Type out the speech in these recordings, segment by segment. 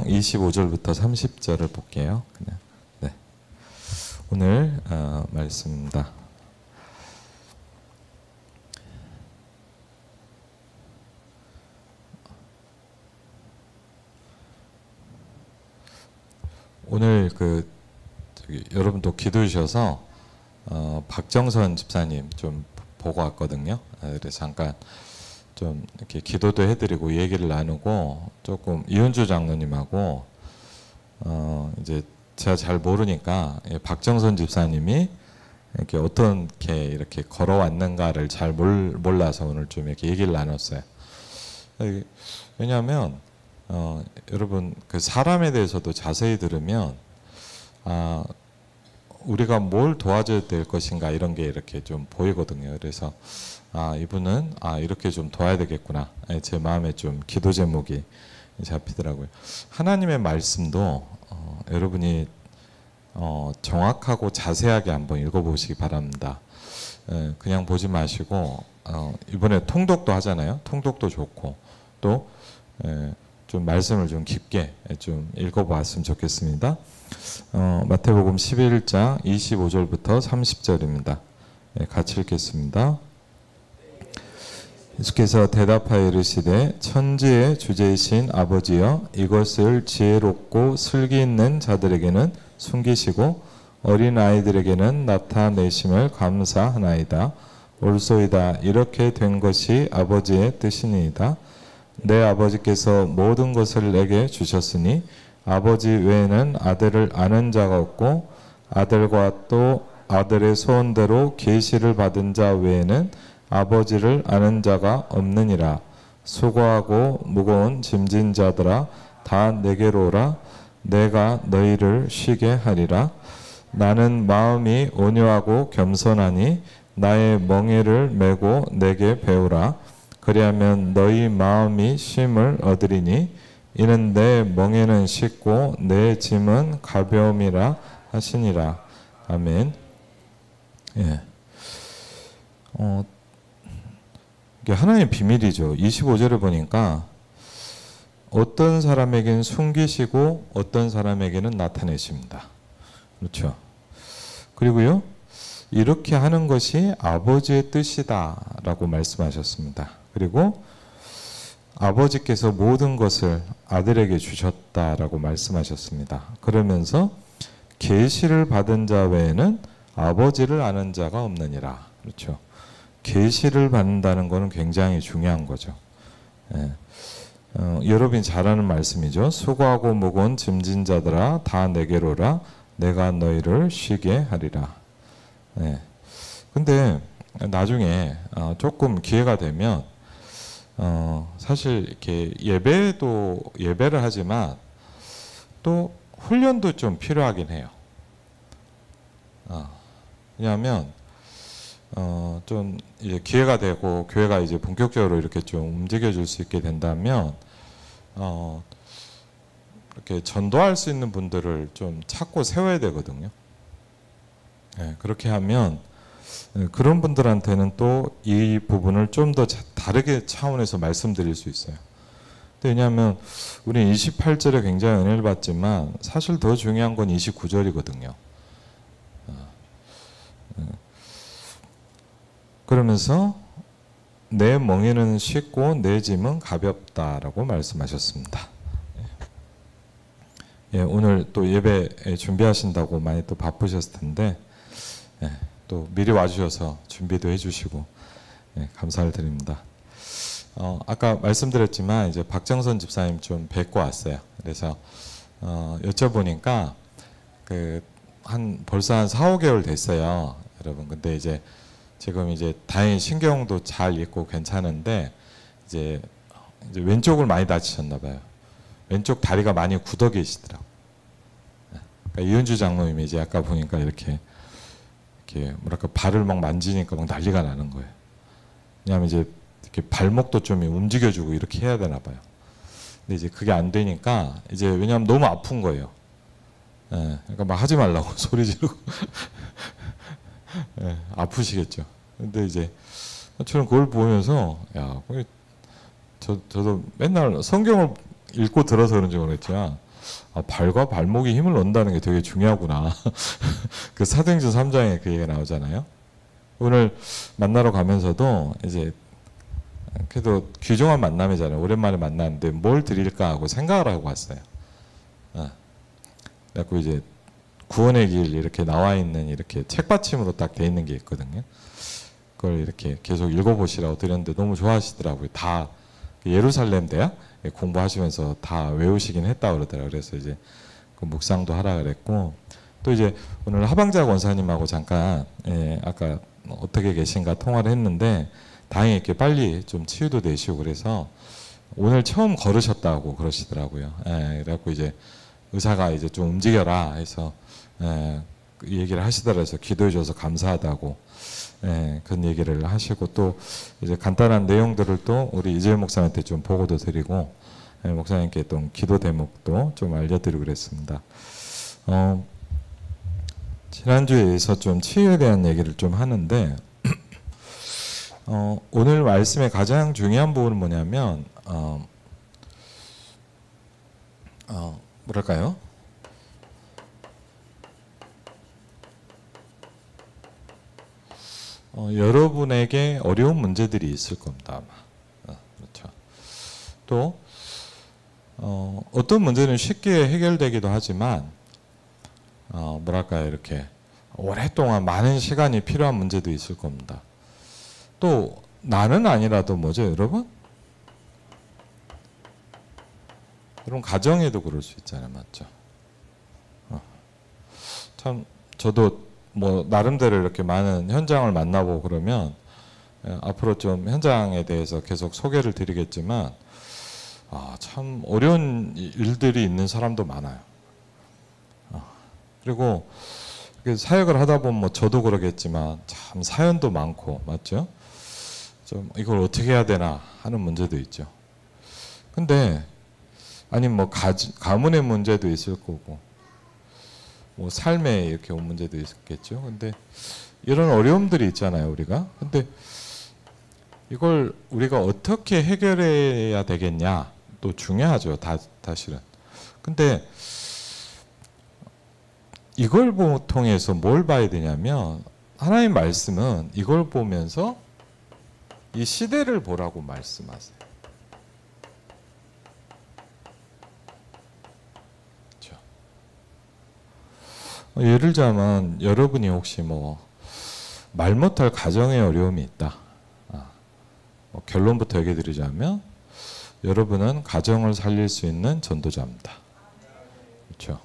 25절부터 30절을 볼게요. 그냥. 네. 오늘 말씀입니다. 오늘 여러분도 기도해 주셔서 박정선 집사님 좀 보고 왔거든요. 그래서 잠깐 좀 이렇게 기도도 해드리고 얘기를 나누고 조금 이은주 장로님하고 이제 제가 잘 모르니까 박정선 집사님이 이렇게 어떻게 이렇게 걸어왔는가를 잘 몰라서 오늘 좀 이렇게 얘기를 나눴어요. 왜냐하면 여러분 그 사람에 대해서도 자세히 들으면 우리가 뭘 도와줘야 될 것인가 이런 게 이렇게 좀 보이거든요. 그래서 이분은 이렇게 좀 도와야 되겠구나. 제 마음에 좀 기도 제목이 잡히더라고요. 하나님의 말씀도 여러분이 정확하고 자세하게 한번 읽어보시기 바랍니다. 그냥 보지 마시고 이번에 통독도 하잖아요. 통독도 좋고 또 좀 말씀을 좀 깊게 좀 읽어보았으면 좋겠습니다. 마태복음 11장 25절부터 30절입니다. 같이 읽겠습니다. 예수께서 대답하여 이르시되 천지의 주제이신 아버지여 이것을 지혜롭고 슬기 있는 자들에게는 숨기시고 어린 아이들에게는 나타내심을 감사하나이다. 옳소이다. 이렇게 된 것이 아버지의 뜻이니이다. 내 아버지께서 모든 것을 내게 주셨으니 아버지 외에는 아들을 아는 자가 없고 아들과 또 아들의 소원대로 계시를 받은 자 외에는 아버지를 아는 자가 없느니라. 수고하고 무거운 짐진 자들아 다 내게로 오라. 내가 너희를 쉬게 하리라. 나는 마음이 온유하고 겸손하니 나의 멍에를 메고 내게 배우라. 그리하면 너희 마음이 쉼을 얻으리니 이는 내 멍에는 쉽고 내 짐은 가벼움이라 하시니라. 아멘. 예. 이게 하나님의 비밀이죠. 25절을 보니까 어떤 사람에게는 숨기시고 어떤 사람에게는 나타내십니다. 그렇죠. 그리고요, 이렇게 하는 것이 아버지의 뜻이다라고 말씀하셨습니다. 그리고 아버지께서 모든 것을 아들에게 주셨다라고 말씀하셨습니다. 그러면서 계시를 받은 자 외에는 아버지를 아는 자가 없느니라. 그렇죠. 계시를 받는다는 것은 굉장히 중요한 거죠. 여러분이 잘 아는 말씀이죠. 수고하고 무거운 짐진 자들아 다 내게로 오라. 내가 너희를 쉬게 하리라. 근데 나중에 조금 기회가 되면 사실 이렇게 예배를 하지만 또 훈련도 좀 필요하긴 해요. 왜냐하면 좀 이제 기회가 되고 교회가 이제 본격적으로 이렇게 좀 움직여줄 수 있게 된다면 이렇게 전도할 수 있는 분들을 좀 찾고 세워야 되거든요. 그렇게 하면 그런 분들한테는 또 이 부분을 좀 더 다르게 차원에서 말씀드릴 수 있어요. 왜냐하면 우리 28절에 굉장히 은혜를 받지만 사실 더 중요한 건 29절이거든요. 그러면서 내 멍에는 쉽고 내 짐은 가볍다라고 말씀하셨습니다. 오늘 또 예배 준비하신다고 많이 또 바쁘셨을 텐데 또 미리 와주셔서 준비도 해주시고 감사를 드립니다. 아까 말씀드렸지만 이제 박정선 집사님 좀 뵙고 왔어요. 그래서 여쭤보니까 벌써 한 4, 5개월 됐어요, 여러분. 근데 이제 지금 이제 다행히 신경도 잘 있고 괜찮은데 이제 왼쪽을 많이 다치셨나 봐요. 왼쪽 다리가 많이 굳어 계시더라고. 그러니까 이은주 장로님이 이제 아까 보니까 이렇게 뭐랄까 발을 막 만지니까 막 난리가 나는 거예요. 왜냐하면 이제 이렇게 발목도 좀 움직여주고 이렇게 해야 되나 봐요. 근데 이제 그게 안 되니까 이제 왜냐하면 너무 아픈 거예요. 그러니까 막 하지 말라고 소리 지르고 아프시겠죠. 근데 이제 저는 그걸 보면서 저도 맨날 성경을 읽고 들어서 그런지 모르겠지만 발과 발목이 힘을 얻는다는 게 되게 중요하구나. 그 사도행전 3장에 그 얘기가 나오잖아요. 오늘 만나러 가면서도 이제 그래도 귀중한 만남이잖아요. 오랜만에 만났는데 뭘 드릴까 하고 생각을 하고 왔어요. 그래갖고 이제 구원의 길 이렇게 나와 있는 이렇게 책받침으로 딱 돼 있는 게 있거든요. 그걸 이렇게 계속 읽어보시라고 드렸는데 너무 좋아하시더라고요. 다 예루살렘 대학 공부하시면서 다 외우시긴 했다 그러더라고요. 그래서 이제 그 묵상도 하라 그랬고, 또 이제 오늘 하방자 권사님하고 잠깐 아까 어떻게 계신가 통화를 했는데 다행히 이렇게 빨리 좀 치유도 되시고 그래서 오늘 처음 걸으셨다고 그러시더라고요. 그래갖고 이제 의사가 이제 좀 움직여라 해서 그 얘기를 하시더라고요. 그래서 기도해줘서 감사하다고 그런 얘기를 하시고, 또 이제 간단한 내용들을 또 우리 이재일 목사님한테 좀 보고도 드리고 목사님께 또 기도 대목도 좀 알려드리고 그랬습니다. 지난주에서 좀 치유에 대한 얘기를 좀 하는데 오늘 말씀의 가장 중요한 부분은 뭐냐면 뭐랄까요? 여러분에게 어려운 문제들이 있을 겁니다. 아마. 그렇죠. 또 어떤 문제는 쉽게 해결되기도 하지만 뭐랄까요, 이렇게 오랫동안 많은 시간이 필요한 문제도 있을 겁니다. 또 나는 아니라도 뭐죠, 여러분? 여러분 가정에도 그럴 수 있잖아요, 맞죠? 참 저도 뭐 나름대로 이렇게 많은 현장을 만나보고 그러면 앞으로 좀 현장에 대해서 계속 소개를 드리겠지만 참 어려운 일들이 있는 사람도 많아요. 그리고 사역을 하다 보면 뭐 저도 그러겠지만 참 사연도 많고 맞죠? 좀 이걸 어떻게 해야 되나 하는 문제도 있죠. 근데 아니 뭐 가문의 문제도 있을 거고 뭐 삶에 이렇게 온 문제도 있겠죠. 근데 이런 어려움들이 있잖아요, 우리가. 근데 이걸 우리가 어떻게 해결해야 되겠냐 또 중요하죠, 사실은. 근데 이걸 통해서 뭘 봐야 되냐면 하나님 말씀은 이걸 보면서 이 시대를 보라고 말씀하세요. 그렇죠? 예를 들자면 여러분이 혹시 뭐 말 못할 가정의 어려움이 있다. 뭐 결론부터 얘기 드리자면 여러분은 가정을 살릴 수 있는 전도자입니다. 그렇죠?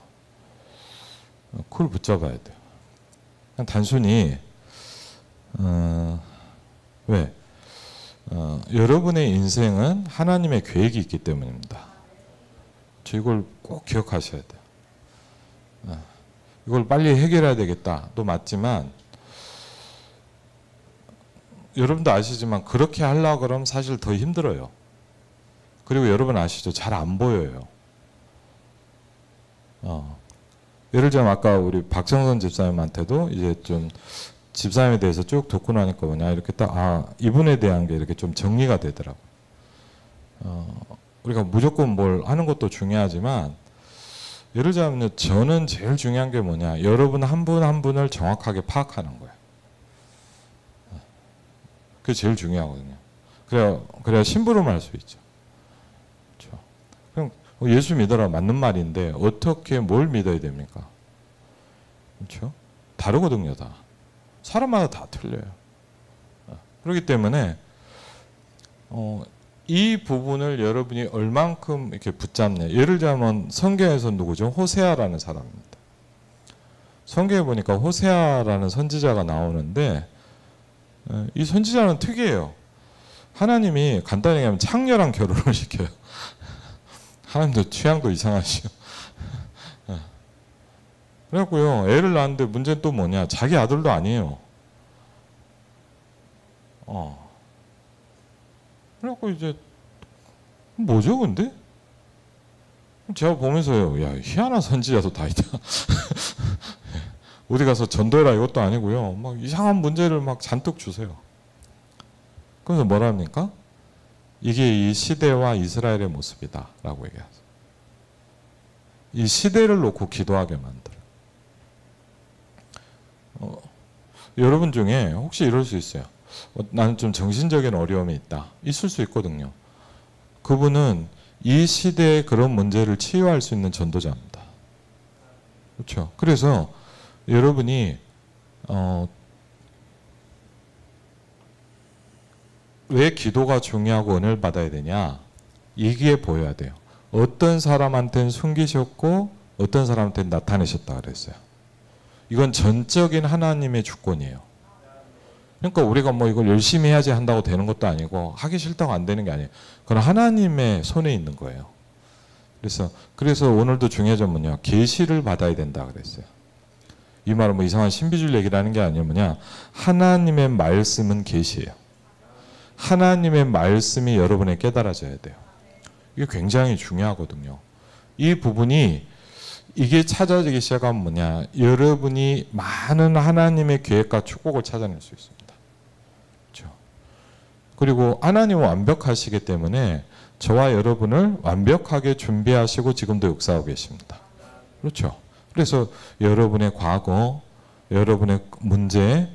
그걸 붙잡아야 돼요. 그냥 단순히 왜? 여러분의 인생은 하나님의 계획이 있기 때문입니다. 이걸 꼭 기억하셔야 돼요. 이걸 빨리 해결해야 되겠다. 또 맞지만 여러분도 아시지만 그렇게 하려고 그러면 사실 더 힘들어요. 그리고 여러분 아시죠? 잘 안 보여요. 예를 들자면 아까 우리 박정선 집사님한테도 이제 좀 집사님에 대해서 쭉 듣고 나니까 뭐냐 이렇게 딱 이분에 대한 게 이렇게 좀 정리가 되더라고. 우리가 무조건 뭘 하는 것도 중요하지만 예를 들자면 저는 제일 중요한 게 뭐냐, 여러분 한 분 한 분을 정확하게 파악하는 거예요. 그게 제일 중요하거든요. 그래야 심부름할 수 있죠. 그렇죠? 그럼 예수 믿어라 맞는 말인데 어떻게 뭘 믿어야 됩니까? 그렇죠? 다르거든요, 다. 사람마다 다 틀려요. 그렇기 때문에 이 부분을 여러분이 얼만큼 이렇게 붙잡냐. 예를 들자면 성경에서 누구죠? 호세아라는 사람입니다. 성경에 보니까 호세아라는 선지자가 나오는데 이 선지자는 특이해요. 하나님이 간단히 얘기하면 창녀랑 결혼을 시켜요. 하나님도 취향도 이상하시고. 그래갖고요, 애를 낳았는데 문제는 또 뭐냐, 자기 아들도 아니에요. 그래갖고 이제 뭐죠 근데? 제가 보면서요, 야 희한한 선지자도 다 있다. 어디 가서 전도해라 이것도 아니고요, 막 이상한 문제를 막 잔뜩 주세요. 그래서 뭐라 합니까? 이게 이 시대와 이스라엘의 모습이다 라고 얘기하세요. 이 시대를 놓고 기도하게 만들어요. 여러분 중에 혹시 이럴 수 있어요. 나는 좀 정신적인 어려움이 있다. 있을 수 있거든요. 그분은 이 시대의 그런 문제를 치유할 수 있는 전도자입니다. 그렇죠. 그래서 여러분이 왜 기도가 중요하고 은혜를 받아야 되냐? 이게 보여야 돼요. 어떤 사람한테는 숨기셨고 어떤 사람한테는 나타내셨다 그랬어요. 이건 전적인 하나님의 주권이에요. 그러니까 우리가 뭐 이걸 열심히 해야지 한다고 되는 것도 아니고 하기 싫다고 안 되는 게 아니에요. 그건 하나님의 손에 있는 거예요. 그래서 오늘도 중요한 점은 뭐냐? 계시를 받아야 된다 그랬어요. 이 말은 뭐 이상한 신비주의 얘기를 하는 게 아니라 뭐냐? 하나님의 말씀은 계시예요. 하나님의 말씀이 여러분에 깨달아져야 돼요. 이게 굉장히 중요하거든요. 이 부분이 이게 찾아지기 시작하면 뭐냐? 여러분이 많은 하나님의 계획과 축복을 찾아낼 수 있습니다. 그렇죠? 그리고 하나님은 완벽하시기 때문에 저와 여러분을 완벽하게 준비하시고 지금도 역사하고 계십니다. 그렇죠? 그래서 여러분의 과거, 여러분의 문제,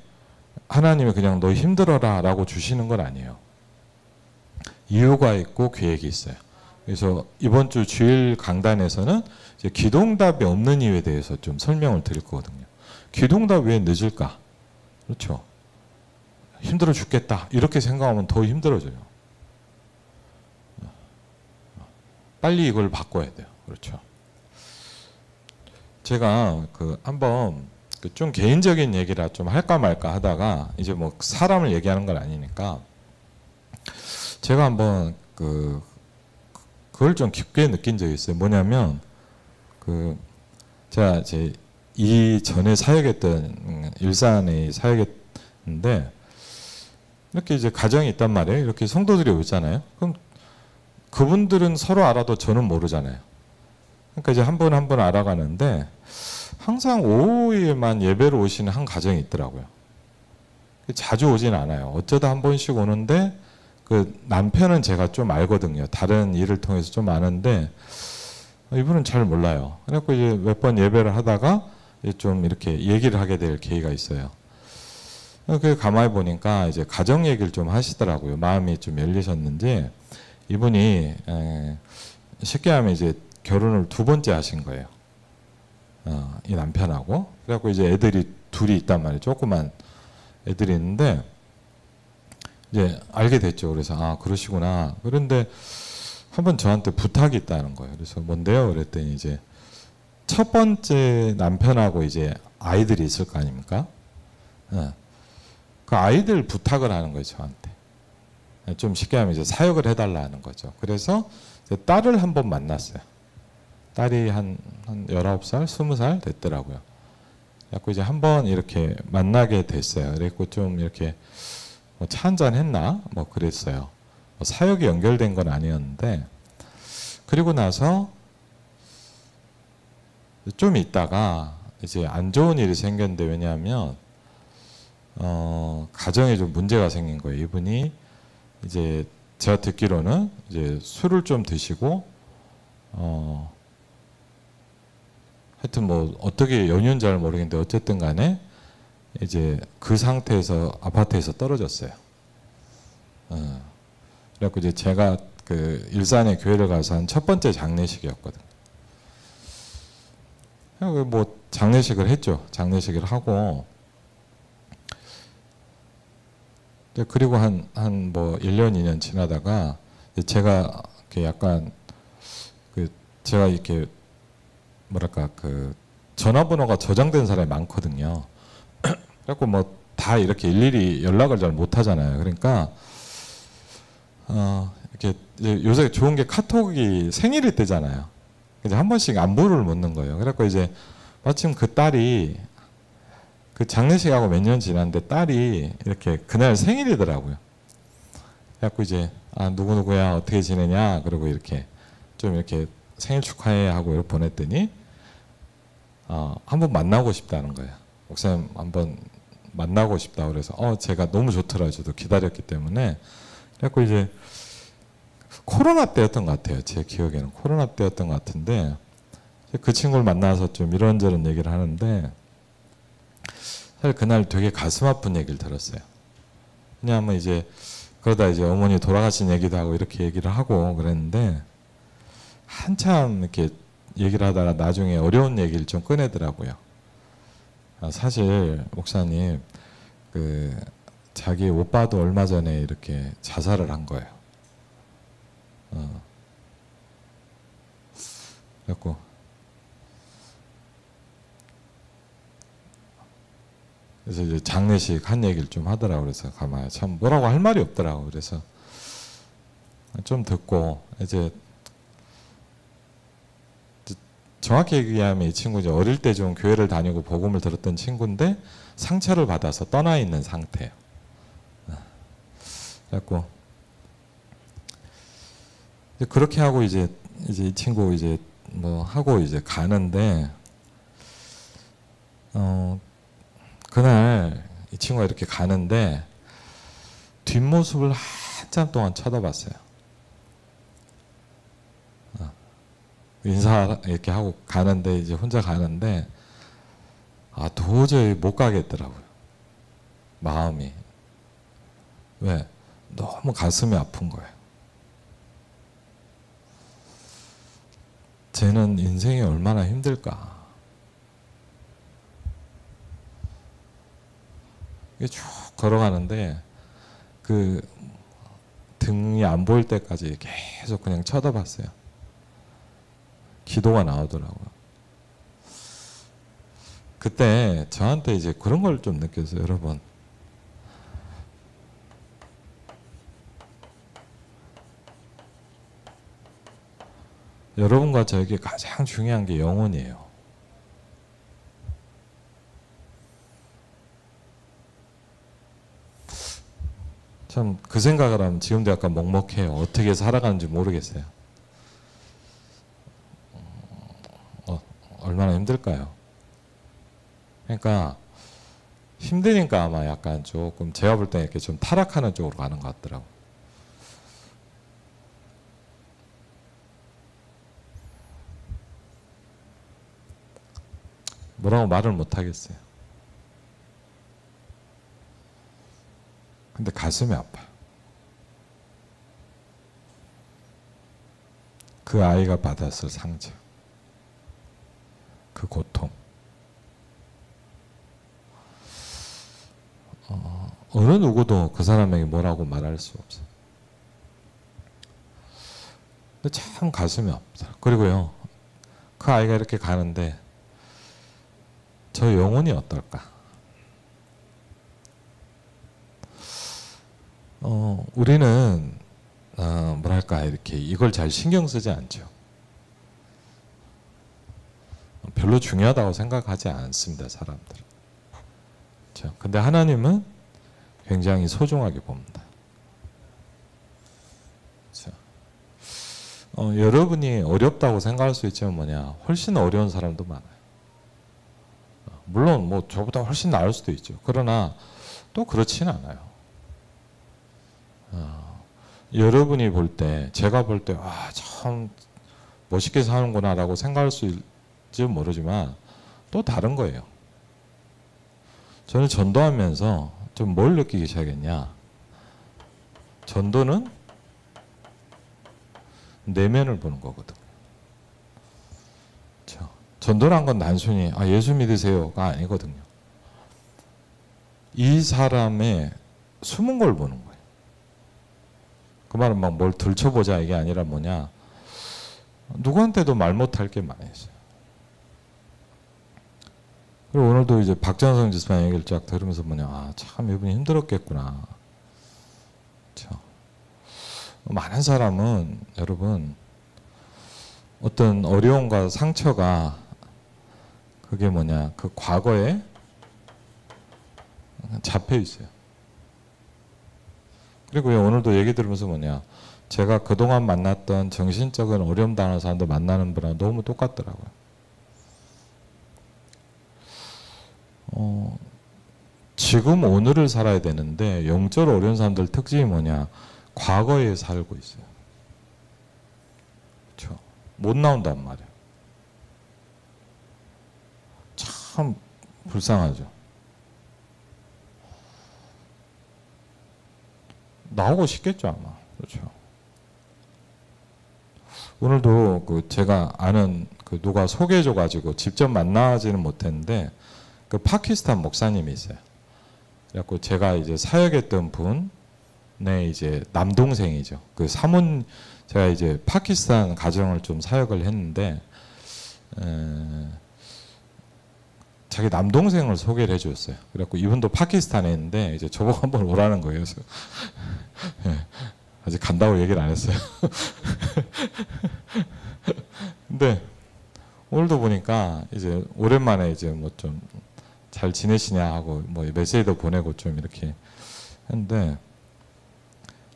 하나님이 그냥 너 힘들어라 라고 주시는 건 아니에요. 이유가 있고 계획이 있어요. 그래서 이번 주 주일 강단에서는 이제 기도응답이 없는 이유에 대해서 좀 설명을 드릴 거거든요. 기도응답 왜 늦을까? 그렇죠. 힘들어 죽겠다. 이렇게 생각하면 더 힘들어져요. 빨리 이걸 바꿔야 돼요. 그렇죠. 제가 한번 좀 개인적인 얘기라 좀 할까 말까 하다가 이제 뭐 사람을 얘기하는 건 아니니까 제가 한번 그걸 좀 깊게 느낀 적이 있어요. 뭐냐면 제가 이제 이전에 사역했던 일산에 사역했는데 이렇게 이제 가정이 있단 말이에요. 이렇게 성도들이 오잖아요. 그럼 그분들은 서로 알아도 저는 모르잖아요. 그러니까 이제 한 분 한 분 알아가는데 항상 오후에만 예배로 오시는 한 가정이 있더라고요. 자주 오진 않아요. 어쩌다 한 번씩 오는데 그 남편은 제가 좀 알거든요. 다른 일을 통해서 좀 아는데 이분은 잘 몰라요. 그래갖고 이제 몇 번 예배를 하다가 좀 이렇게 얘기를 하게 될 계기가 있어요. 그 가만히 보니까 이제 가정 얘기를 좀 하시더라고요. 마음이 좀 열리셨는지 이분이 쉽게 하면 이제 결혼을 2번째 하신 거예요. 이 남편하고. 그래갖고 이제 애들이 둘이 있단 말이에요. 조그만 애들이 있는데 이제 알게 됐죠. 그래서 그러시구나. 그런데 한번 저한테 부탁이 있다는 거예요. 그래서 뭔데요? 그랬더니 이제 첫 번째 남편하고 이제 아이들이 있을 거 아닙니까? 그 아이들 부탁을 하는 거예요. 저한테. 좀 쉽게 하면 이제 사역을 해달라는 거죠. 그래서 딸을 한번 만났어요. 딸이 한 19살, 20살 됐더라고요. 그래서 이제 한번 이렇게 만나게 됐어요. 그래서 좀 이렇게 뭐 차 한잔 했나? 뭐 그랬어요. 뭐 사역이 연결된 건 아니었는데, 그리고 나서 좀 있다가 이제 안 좋은 일이 생겼는데, 왜냐하면, 가정에 좀 문제가 생긴 거예요. 이분이 이제 제가 듣기로는 이제 술을 좀 드시고, 하여튼 뭐 어떻게 연유는 잘 모르겠는데 어쨌든 간에 이제 그 상태에서 아파트에서 떨어졌어요. 그래갖고 이제 제가 그 일산에 교회를 가서 한 첫 번째 장례식이었거든요. 뭐 장례식을 했죠. 장례식을 하고 그리고 한 뭐 1년 2년 지나다가 제가 약간 제가 이렇게 뭐랄까 전화번호가 저장된 사람이 많거든요. 그래갖고 뭐 다 이렇게 일일이 연락을 잘 못하잖아요. 그러니까 이렇게 요새 좋은 게 카톡이 생일이 뜨잖아요. 이제 한 번씩 안부를 묻는 거예요. 그래갖고 이제 마침 그 딸이 그 장례식하고 몇 년 지났는데 딸이 이렇게 그날 생일이더라고요. 그래갖고 이제 누구누구야 어떻게 지내냐 그러고 이렇게 좀 이렇게 생일 축하해 하고 이렇게 보냈더니 한번 만나고 싶다는 거예요. 목사님 한번 만나고 싶다 그래서 제가 너무 좋더라고요. 저도 기다렸기 때문에. 그래갖고 이제 코로나 때였던 것 같아요. 제 기억에는 코로나 때였던 것 같은데 그 친구를 만나서 좀 이런저런 얘기를 하는데 사실 그날 되게 가슴 아픈 얘기를 들었어요. 왜냐하면 이제 그러다 이제 어머니 돌아가신 얘기도 하고 이렇게 얘기를 하고 그랬는데 한참 이렇게 얘기를 하다가 나중에 어려운 얘기를 좀 꺼내더라고요. 사실 목사님 그 자기 오빠도 얼마 전에 이렇게 자살을 한 거예요. 그래갖고 그래서 이제 장례식 한 얘기를 좀 하더라고. 그래서 가만히 참 뭐라고 할 말이 없더라고. 그래서 좀 듣고 이제 정확히 얘기하면 이 친구 이제 어릴 때 좀 교회를 다니고 복음을 들었던 친구인데 상처를 받아서 떠나 있는 상태예요. 그래갖고 그렇게 하고 이제 이 친구 이제 뭐 하고 이제 가는데 그날 이 친구가 이렇게 가는데 뒷모습을 한참 동안 쳐다봤어요. 인사 이렇게 하고 가는데 이제 혼자 가는데 도저히 못 가겠더라고요. 마음이. 왜? 너무 가슴이 아픈 거예요. 쟤는 인생이 얼마나 힘들까. 쭉 걸어가는데 그 등이 안 보일 때까지 계속 그냥 쳐다봤어요. 기도가 나오더라고요. 그때 저한테 이제 그런 걸 좀 느꼈어요. 여러분, 여러분과 저에게 가장 중요한 게 영혼이에요. 참 그 생각을 하면 지금도 약간 먹먹해요. 어떻게 살아가는지 모르겠어요. 얼마나 힘들까요? 그러니까 힘드니까 아마 약간 조금 제가 볼 때 이렇게 좀 타락하는 쪽으로 가는 것 같더라고요. 뭐라고 말을 못 하겠어요. 근데 가슴이 아파요. 그 아이가 받았을 상처, 그 고통. 어느 누구도 그 사람에게 뭐라고 말할 수 없어요. 근데 참 가슴이 아프다. 그리고요, 그 아이가 이렇게 가는데 저 영혼이 어떨까? 우리는 뭐랄까 이렇게 이걸 잘 신경 쓰지 않죠. 별로 중요하다고 생각하지 않습니다, 사람들은. 그렇죠? 근데 하나님은 굉장히 소중하게 봅니다. 그렇죠? 여러분이 어렵다고 생각할 수 있지만 뭐냐, 훨씬 어려운 사람도 많아요. 물론 뭐 저보다 훨씬 나을 수도 있죠. 그러나 또 그렇지는 않아요. 여러분이 볼 때, 제가 볼 때, 참 멋있게 사는구나 라고 생각할 수 있을지 모르지만 또 다른 거예요. 저는 전도하면서 좀 뭘 느끼기 시작했냐. 전도는 내면을 보는 거거든요. 그렇죠? 전도란 건 단순히 예수 믿으세요가 아니거든요. 이 사람의 숨은 걸 보는 거예요. 그 말은 막 뭘 들춰보자 이게 아니라 뭐냐, 누구한테도 말 못할 게 많이 있어요. 그리고 오늘도 이제 박전성 지사님 얘기를 쫙 들으면서 뭐냐, 참 이분이 힘들었겠구나. 그렇죠? 많은 사람은 여러분 어떤 어려움과 상처가 그게 뭐냐, 그 과거에 잡혀 있어요. 그리고 오늘도 얘기 들으면서 뭐냐, 제가 그동안 만났던 정신적인 어려움 당하는 사람들 만나는 분하고 너무 똑같더라고요. 지금 오늘을 살아야 되는데 영적으로 어려운 사람들 특징이 뭐냐, 과거에 살고 있어요. 그렇죠? 못 나온단 말이에요. 참 불쌍하죠. 나오고 싶겠죠 아마. 그렇죠. 오늘도 그 제가 아는 그 누가 소개해줘가지고 직접 만나지는 못했는데 그 파키스탄 목사님이 있어요. 그래갖고 제가 이제 사역했던 분의 이제 남동생이죠. 그 사문 제가 이제 파키스탄 가정을 좀 사역을 했는데 자기 남동생을 소개를 해줬어요. 그래갖고 이분도 파키스탄에 있는데 이제 저보고 한번 오라는 거예요. 그래서 아직 간다고 얘기를 안 했어요. 근데 오늘도 보니까 이제 오랜만에 이제 뭐 좀 잘 지내시냐 하고 뭐 메시지도 보내고 좀 이렇게 했는데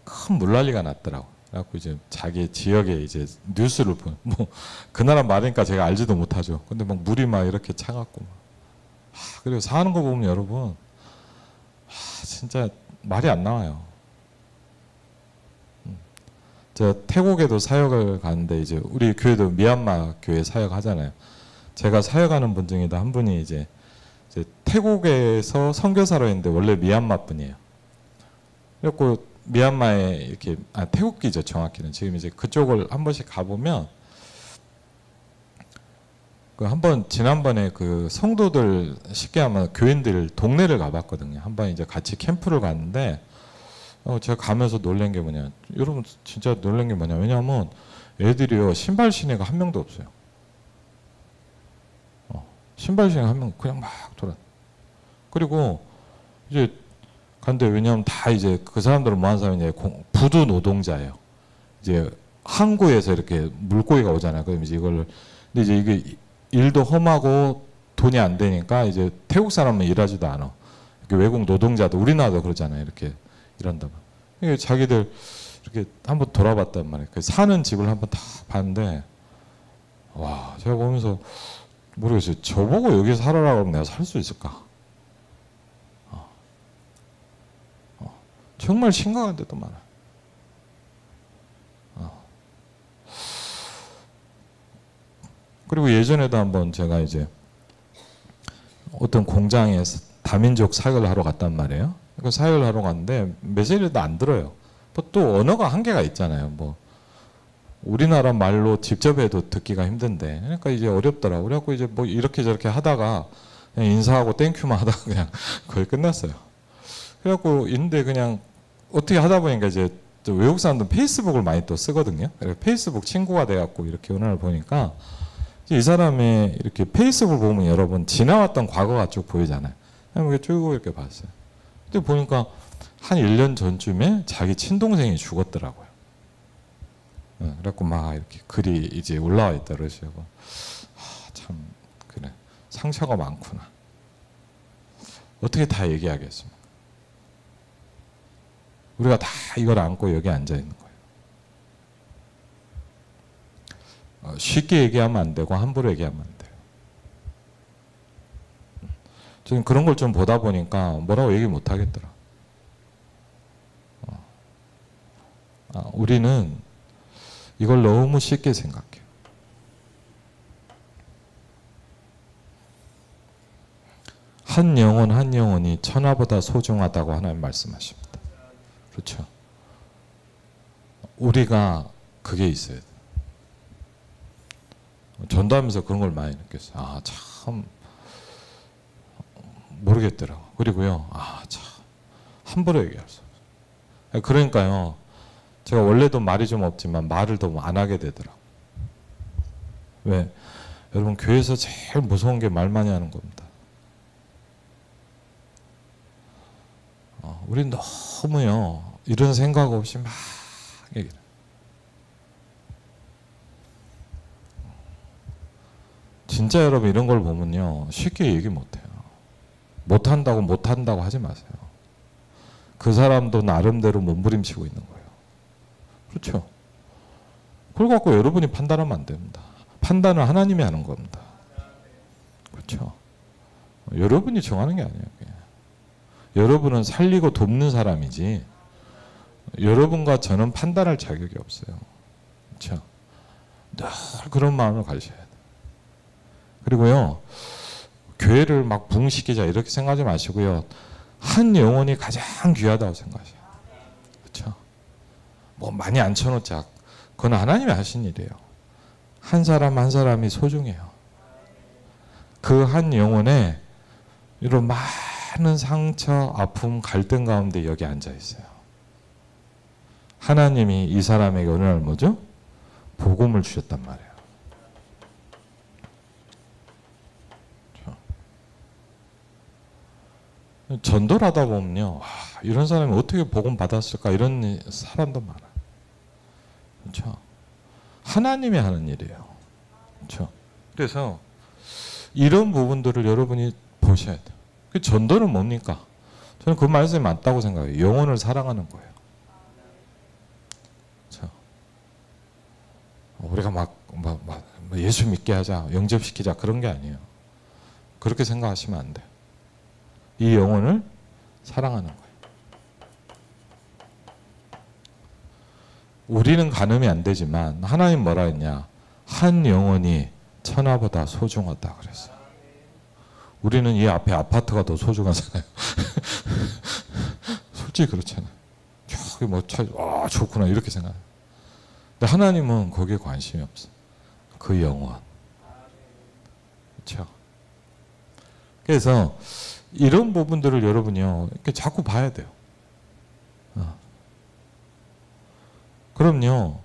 큰 물난리가 났더라고. 그래갖고 이제 자기 지역에 이제 뉴스를 뭐 그 나라 말이니까 제가 알지도 못하죠. 근데 막 물이 막 이렇게 차갖고 그리고 사는 거 보면 여러분 진짜 말이 안 나와요. 제가 태국에도 사역을 가는데 이제 우리 교회도 미얀마 교회 사역하잖아요. 제가 사역하는 분 중에도 한 분이 이제 태국에서 선교사로 했는데 원래 미얀마 분이에요. 그래갖고 미얀마에 이렇게 태국이죠 정확히는. 지금 이제 그쪽을 한 번씩 가보면 그 한번 지난번에 그 성도들 쉽게 하면 교인들 동네를 가봤거든요. 한번 이제 같이 캠프를 갔는데 제가 가면서 놀란 게 뭐냐, 여러분 진짜 놀란 게 뭐냐, 왜냐하면 애들이요 신발 신애가 한 명도 없어요. 신발 신애가 한 명 그냥 막 돌아. 그리고 이제 근데 왜냐하면 다 이제 그 사람들은 뭐 하는 사람이냐, 부두 노동자예요. 이제 항구에서 이렇게 물고기가 오잖아요. 그럼 이제 이걸 근데 이제 이게 일도 험하고 돈이 안 되니까 이제 태국 사람은 일하지도 않아. 외국 노동자도 우리나라도 그러잖아요. 이렇게 일한다고. 이게 자기들 이렇게 한번 돌아봤단 말이에요. 그 사는 집을 한번 다 봤는데 와, 제가 보면서 모르겠어요. 저보고 여기 살아라고 하면 내가 살 수 있을까? 정말 심각한 데도 많아요. 그리고 예전에도 한번 제가 이제 어떤 공장에 다민족 사역을 하러 갔단 말이에요. 그 사역을 하러 갔는데 메시지도 안 들어요. 또 언어가 한계가 있잖아요. 뭐 우리나라 말로 직접 해도 듣기가 힘든데, 그러니까 이제 어렵더라고. 그래갖고 이제 뭐 이렇게 저렇게 하다가 그냥 인사하고 땡큐만 하다가 그냥 거의 끝났어요. 그래갖고 있는데 그냥 어떻게 하다 보니까 이제 외국 사람들은 페이스북을 많이 또 쓰거든요. 그래서 페이스북 친구가 돼갖고 이렇게 오늘 보니까 이 사람의 이렇게 페이스북을 보면 여러분 지나왔던 과거가 쭉 보이잖아요. 그냥 쭉 이렇게 봤어요. 근데 보니까 한 1년 전쯤에 자기 친동생이 죽었더라고요. 그래갖고 막 이렇게 글이 이제 올라와 있다 그러시고, 참 그래 상처가 많구나. 어떻게 다 얘기하겠습니까? 우리가 다 이걸 안고 여기 앉아 있는 거예요. 쉽게 얘기하면 안 되고 함부로 얘기하면 안 돼요. 지금 그런 걸 좀 보다 보니까 뭐라고 얘기 못 하겠더라. 우리는 이걸 너무 쉽게 생각해요. 한 영혼 한 영혼이 천하보다 소중하다고 하나님 말씀하십니다. 그렇죠. 우리가 그게 있어야 돼. 전도하면서 그런 걸 많이 느꼈어요. 참 모르겠더라고. 그리고요, 참 함부로 얘기할 수 없어요. 그러니까요, 제가 원래도 말이 좀 없지만 말을 더 안 하게 되더라고. 왜? 여러분 교회에서 제일 무서운 게 말 많이 하는 겁니다. 우린 너무요 이런 생각 없이 막 얘기를. 진짜 여러분 이런 걸 보면요 쉽게 얘기 못해요. 못한다고 하지 마세요. 그 사람도 나름대로 몸부림치고 있는 거예요. 그렇죠? 그걸 갖고 여러분이 판단하면 안 됩니다. 판단은 하나님이 하는 겁니다. 그렇죠? 여러분이 정하는 게 아니에요. 여러분은 살리고 돕는 사람이지 여러분과 저는 판단할 자격이 없어요. 그렇죠? 늘 그런 마음을 가지셔야 돼요. 그리고요, 교회를 막 부흥시키자 이렇게 생각하지 마시고요. 한 영혼이 가장 귀하다고 생각하세요. 그렇죠? 뭐 많이 앉혀놓자. 그건 하나님이 하신 일이에요. 한 사람 한 사람이 소중해요. 그 한 영혼에 이런 많은 상처, 아픔, 갈등 가운데 여기 앉아 있어요. 하나님이 이 사람에게 어느 날 뭐죠? 복음을 주셨단 말이에요. 전도를 하다 보면요, 이런 사람이 어떻게 복음 받았을까 이런 사람도 많아요. 그렇죠? 하나님이 하는 일이에요. 그렇죠? 그래서 이런 부분들을 여러분이 보셔야 돼요. 그 전도는 뭡니까? 저는 그 말씀이 맞다고 생각해요. 영혼을 사랑하는 거예요. 그렇죠? 우리가 막 예수 믿게 하자, 영접시키자 그런 게 아니에요. 그렇게 생각하시면 안 돼요. 이 영혼을 사랑하는 거예요. 우리는 가늠이 안 되지만 하나님 뭐라 했냐? 한 영혼이 천하보다 소중하다 그랬어요. 우리는 이 앞에 아파트가 더 소중하잖아요. 솔직히 그렇잖아요. 저기 뭐 좋구나 이렇게 생각해요. 근데 하나님은 거기에 관심이 없어요. 그 영혼. 그렇죠? 그래서 이런 부분들을 여러분이요, 이렇게 자꾸 봐야 돼요. 그럼요,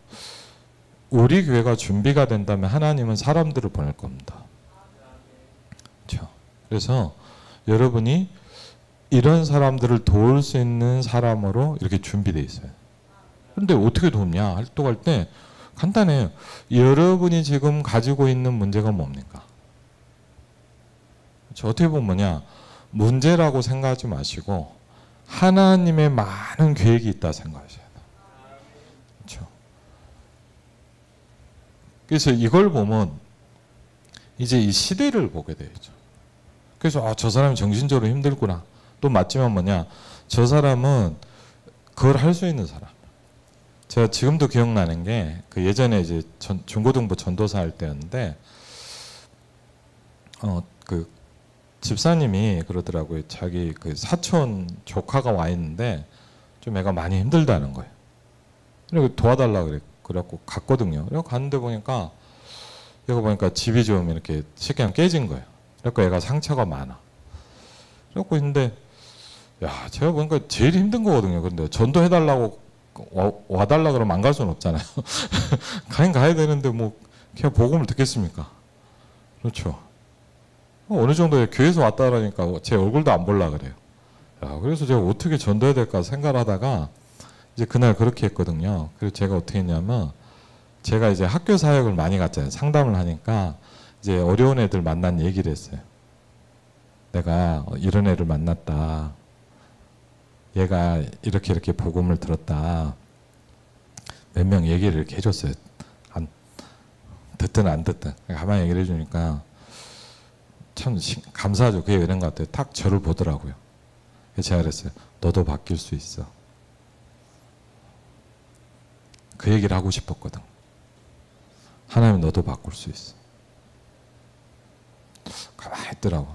우리 교회가 준비가 된다면 하나님은 사람들을 보낼 겁니다. 그렇죠? 그래서 여러분이 이런 사람들을 도울 수 있는 사람으로 이렇게 준비되어 있어요. 그런데 어떻게 돕냐? 활동할 때 간단해요. 여러분이 지금 가지고 있는 문제가 뭡니까? 그렇죠? 어떻게 보면 뭐냐? 문제라고 생각하지 마시고 하나님의 많은 계획이 있다 생각하셔야 돼요. 그렇죠? 그래서 이걸 보면 이제 이 시대를 보게 되죠. 그래서 저 사람이 정신적으로 힘들구나. 또 맞지만 뭐냐? 저 사람은 그걸 할 수 있는 사람. 제가 지금도 기억나는 게 그 예전에 이제 중고등부 전도사 할 때였는데 그 집사님이 그러더라고요. 자기 그 사촌 조카가 와 있는데 좀 애가 많이 힘들다는 거예요. 그리고 도와달라 그래갖고 갔거든요. 그래서 갔는데 보니까 얘가 보니까 집이 좀 이렇게 쉽게 깨진 거예요. 그래갖고 애가 상처가 많아. 그래갖고 있는데 야, 제가 보니까 제일 힘든 거거든요. 근데 전도해달라고 와달라 그러면 안 갈 수는 없잖아요. 가긴 가야 되는데 뭐 그냥 복음을 듣겠습니까? 그렇죠. 어느 정도 교회에서 왔다 그러니까 제 얼굴도 안 볼라 그래요. 야, 그래서 제가 어떻게 전도해야 될까 생각을 하다가 이제 그날 그렇게 했거든요. 그래서 제가 어떻게 했냐면 제가 이제 학교 사역을 많이 갔잖아요. 상담을 하니까 이제 어려운 애들 만난 얘기를 했어요. 내가 이런 애를 만났다. 얘가 이렇게 복음을 들었다. 몇 명 얘기를 이렇게 해줬어요. 듣든 안 듣든 가만히 얘기를 해주니까 참 감사하죠. 그게 이런 것 같아요. 탁 저를 보더라고요. 제가 그랬어요. 너도 바뀔 수 있어. 그 얘기를 하고 싶었거든. 하나님 너도 바꿀 수 있어. 가만히 있더라고.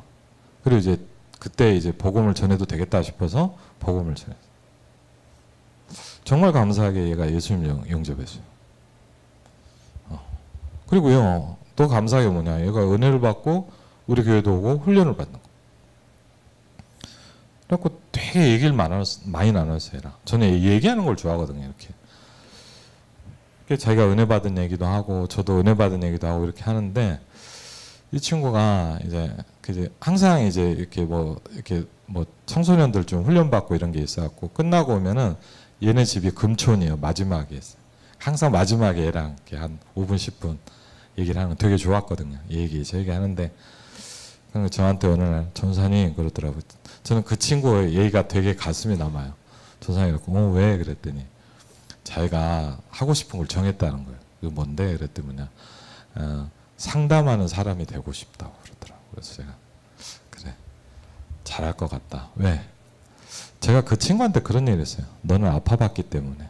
그리고 이제 그때 이제 복음을 전해도 되겠다 싶어서 복음을 전했어요. 정말 감사하게 얘가 예수님 영접했어요. 그리고요, 또 감사하게 뭐냐, 얘가 은혜를 받고 우리 교회도 오고 훈련을 받는 거. 그래갖고 되게 얘기를 많이 나눴어요. 저는 얘기하는 걸 좋아하거든요. 이렇게 자기가 은혜 받은 얘기도 하고 저도 은혜 받은 얘기도 하고 이렇게 하는데 이 친구가 이제 항상 이제 이렇게 뭐 청소년들 좀 훈련 받고 이런 게 있어갖고 끝나고 오면은 얘네 집이 금촌이에요. 마지막에 있어요. 항상 마지막에 얘랑 이렇게 한 5분 10분 얘기를 하는 거 되게 좋았거든요. 저 얘기 하는데 저한테 어느 날 전사님 그러더라고요. 저는 그 친구의 얘기가 되게 가슴이 남아요. 전사님 그랬고 왜 그랬더니 자기가 하고 싶은 걸 정했다는 거예요. 그게 뭔데 그랬더니 뭐냐 상담하는 사람이 되고 싶다고 그러더라고요. 그래서 제가 그래 잘할 것 같다. 왜? 제가 그 친구한테 그런 얘기를 했어요. 너는 아파봤기 때문에.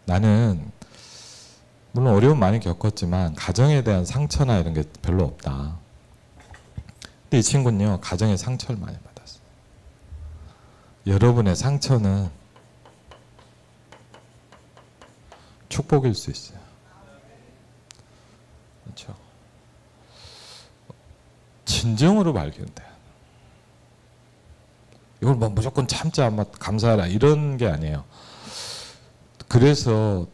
나는 물론 어려움 많이 겪었지만 가정에 대한 상처나 이런 게 별로 없다. 근데 이 친구는요, 가정에 상처를 많이 받았어요. 여러분의 상처는 축복일 수 있어요. 그렇죠? 진정으로 발견돼요. 이걸 뭐 무조건 참자, 감사하라 이런 게 아니에요. 그래서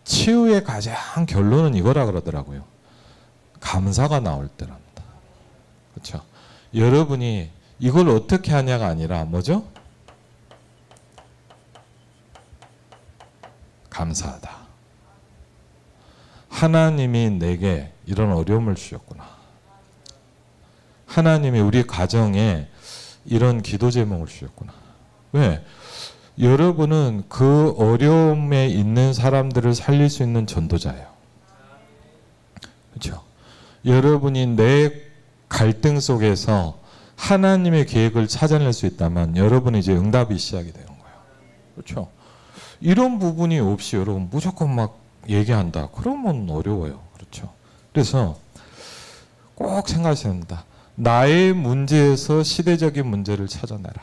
치유의 가장 결론은 이거라 그러더라고요. 감사가 나올 때랍니다. 그렇죠? 여러분이 이걸 어떻게 하냐가 아니라 뭐죠? 감사하다. 하나님이 내게 이런 어려움을 주셨구나. 하나님이 우리 가정에 이런 기도 제목을 주셨구나. 왜? 여러분은 그 어려움에 있는 사람들을 살릴 수 있는 전도자예요. 그렇죠? 여러분이 내 갈등 속에서 하나님의 계획을 찾아낼 수 있다면 여러분이 이제 응답이 시작이 되는 거예요. 그렇죠? 이런 부분이 없이 여러분 무조건 막 얘기한다. 그러면 어려워요. 그렇죠? 그래서 꼭 생각하셔야 합니다. 나의 문제에서 시대적인 문제를 찾아내라.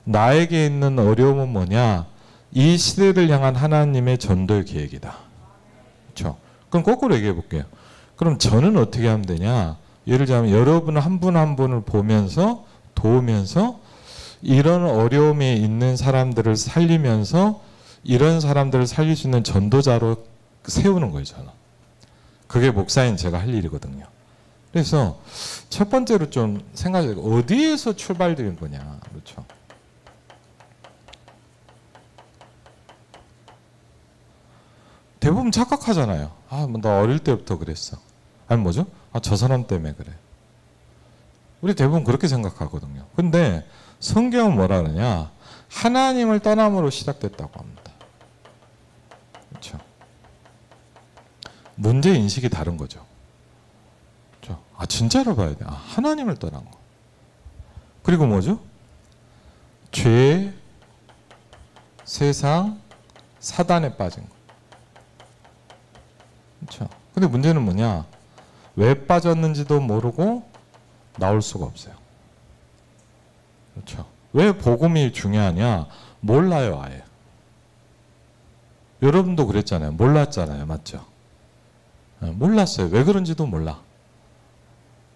나에게 있는 어려움은 뭐냐? 이 시대를 향한 하나님의 전도의 계획이다. 그렇죠? 그럼 거꾸로 얘기해 볼게요. 그럼 저는 어떻게 하면 되냐? 예를 들자면 여러분 한 분 한 분을 보면서 도우면서 이런 어려움에 있는 사람들을 살리면서 이런 사람들을 살릴 수 있는 전도자로 세우는 거예요. 저는. 그게 목사인 제가 할 일이거든요. 그래서 첫 번째로 좀 생각해 어디에서 출발된 거냐. 그렇죠? 대부분 착각하잖아요. 아, 뭐 나 어릴 때부터 그랬어. 아니 뭐죠? 아, 저 사람 때문에 그래. 우리 대부분 그렇게 생각하거든요. 근데 성경은 뭐라 그러냐? 하나님을 떠남으로 시작됐다고 합니다. 그렇죠? 문제 인식이 다른 거죠. 그렇죠? 아, 진짜로 봐야 돼. 아, 하나님을 떠난 거. 그리고 뭐죠? 죄, 세상, 사단에 빠진 거. 그렇죠? 근데 문제는 뭐냐? 왜 빠졌는지도 모르고 나올 수가 없어요. 그렇죠? 왜 복음이 중요하냐? 몰라요, 아예. 여러분도 그랬잖아요. 몰랐잖아요. 맞죠? 몰랐어요. 왜 그런지도 몰라.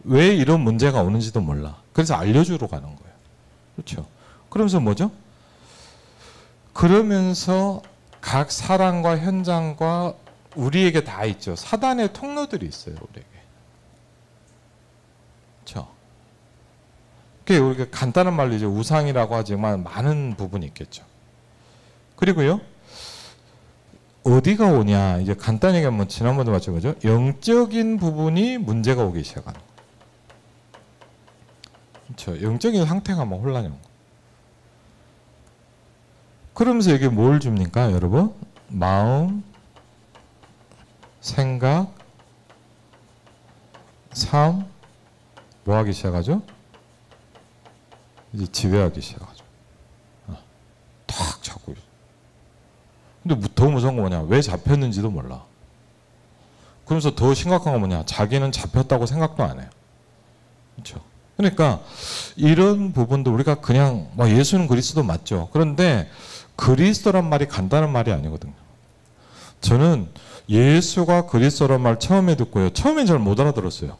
왜 이런 문제가 오는지도 몰라. 그래서 알려주러 가는 거예요. 그렇죠? 그러면서 뭐죠? 그러면서 각 사람과 현장과 우리에게 다 있죠. 사단의 통로들이 있어요. 우리에게. 그렇죠? 우리가 간단한 말로 이제 우상이라고 하지만 많은 부분이 있겠죠. 그리고요. 어디가 오냐? 이제 간단히 얘기하면 지난번도 마찬가지죠. 영적인 부분이 문제가 오기 시작하는 거예요. 그렇죠? 영적인 상태가 막 혼란이 오는 거예요. 그러면서 이게 뭘 줍니까, 여러분? 마음, 생각, 삶, 뭐 하기 시작하죠? 이제 지배하기 시작하죠. 탁 잡고 있어. 근데 더 무서운 거 뭐냐? 왜 잡혔는지도 몰라. 그러면서 더 심각한 건 뭐냐? 자기는 잡혔다고 생각도 안 해요. 그렇죠? 그러니까 이런 부분도 우리가 그냥 예수는 그리스도 맞죠. 그런데 그리스도란 말이 간단한 말이 아니거든요. 저는 예수가 그리스도란 말 처음에 듣고요. 처음엔 잘 못 알아들었어요.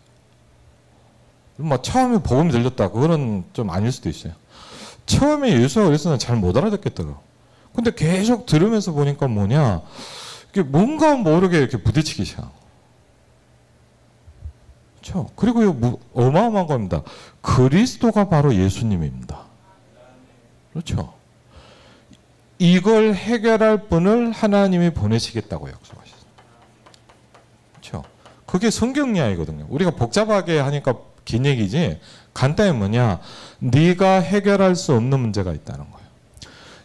처음에 복음이 들렸다. 그거는 좀 아닐 수도 있어요. 처음에 예수가 그리스도는 잘 못 알아듣겠더라고요. 근데 계속 들으면서 보니까 뭐냐. 이게 뭔가 모르게 이렇게 부딪히기 시작. 그렇죠? 그리고 어마어마한 겁니다. 그리스도가 바로 예수님입니다. 그렇죠? 이걸 해결할 분을 하나님이 보내시겠다고 약속하셨어요. 그렇죠? 그게 성경 이야기거든요. 우리가 복잡하게 하니까 긴 얘기지 간단히 뭐냐. 네가 해결할 수 없는 문제가 있다는 거예요.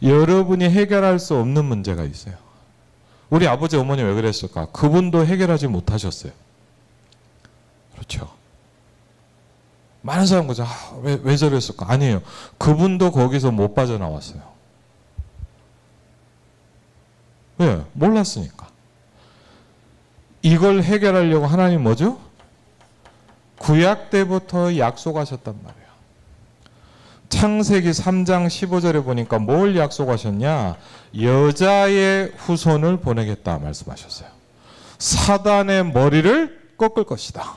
여러분이 해결할 수 없는 문제가 있어요. 우리 아버지 어머니 왜 그랬을까? 그분도 해결하지 못하셨어요. 그렇죠? 많은 사람 그죠? 왜 저랬을까? 아니에요. 그분도 거기서 못 빠져나왔어요. 왜? 몰랐으니까. 이걸 해결하려고 하나님 뭐죠? 구약 때부터 약속하셨단 말이에요. 창세기 3장 15절에 보니까 뭘 약속하셨냐? 여자의 후손을 보내겠다 말씀하셨어요. 사단의 머리를 꺾을 것이다.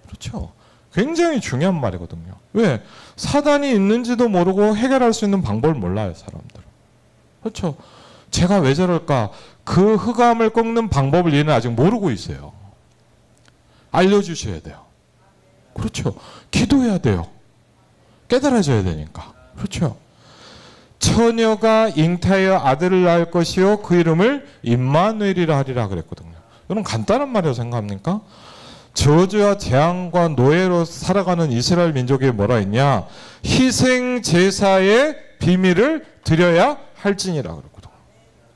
그렇죠. 굉장히 중요한 말이거든요. 왜? 사단이 있는지도 모르고 해결할 수 있는 방법을 몰라요, 사람들은. 그렇죠. 제가 왜 저럴까? 그 흑암을 꺾는 방법을 얘는 아직 모르고 있어요. 알려주셔야 돼요. 그렇죠. 기도해야 돼요. 깨달아져야 되니까. 그렇죠. 처녀가 잉타하여 아들을 낳을 것이요 그 이름을 임마누엘이라 하리라 그랬거든요. 여러분 간단한 말이라고 생각합니까? 저주와 재앙과 노예로 살아가는 이스라엘 민족에 뭐라 했냐? 희생 제사의 비밀을 드려야 할지니라 그랬거든요.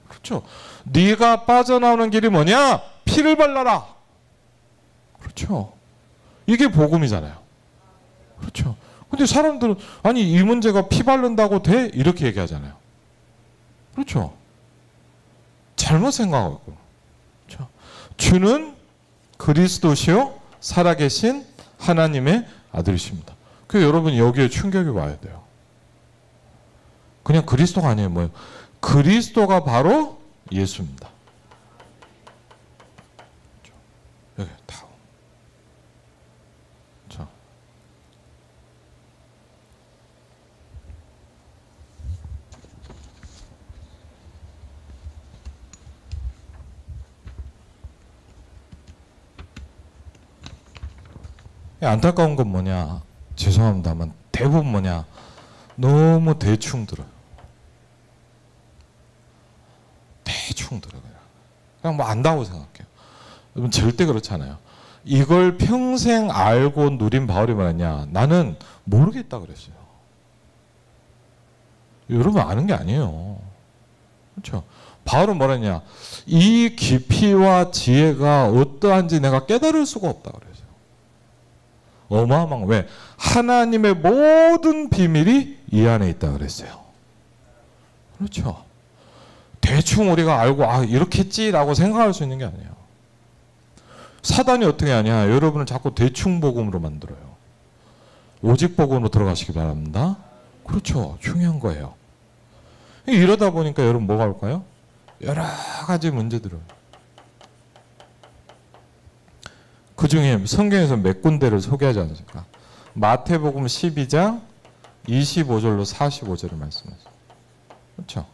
그렇죠. 네가 빠져나오는 길이 뭐냐? 피를 발라라. 그렇죠. 이게 복음이잖아요. 그렇죠. 근데 사람들은 아니 이 문제가 피 바른다고 돼? 이렇게 얘기하잖아요. 그렇죠. 잘못 생각하고 있고. 그렇죠. 주는 그리스도시요 살아계신 하나님의 아들이십니다. 그래서 여러분 여기에 충격이 와야 돼요. 그냥 그리스도가 아니에요. 뭐예요? 그리스도가 바로 예수입니다. 여기 다음. 자. 안타까운 건 뭐냐? 죄송합니다만 대부분 뭐냐? 너무 대충 들어요. 대충 들어요. 그냥 뭐 안다고 생각해요. 여러분 절대 그렇지 않아요. 이걸 평생 알고 누린 바울이 말했냐? 나는 모르겠다 그랬어요. 여러분 아는 게 아니에요. 그렇죠? 바울은 뭐랬냐? 이 깊이와 지혜가 어떠한지 내가 깨달을 수가 없다 그랬어요. 어마어마한 왜? 하나님의 모든 비밀이 이 안에 있다 그랬어요. 그렇죠? 대충 우리가 알고 아 이렇겠지라고 생각할 수 있는 게 아니에요. 사단이 어떻게 하냐? 여러분을 자꾸 대충 복음으로 만들어요. 오직 복음으로 들어가시기 바랍니다. 그렇죠. 중요한 거예요. 이러다 보니까 여러분 뭐가 올까요? 여러 가지 문제들을. 그 중에 성경에서 몇 군데를 소개하지 않습니까? 마태복음 12장 25절로 45절을 말씀하세요. 그렇죠?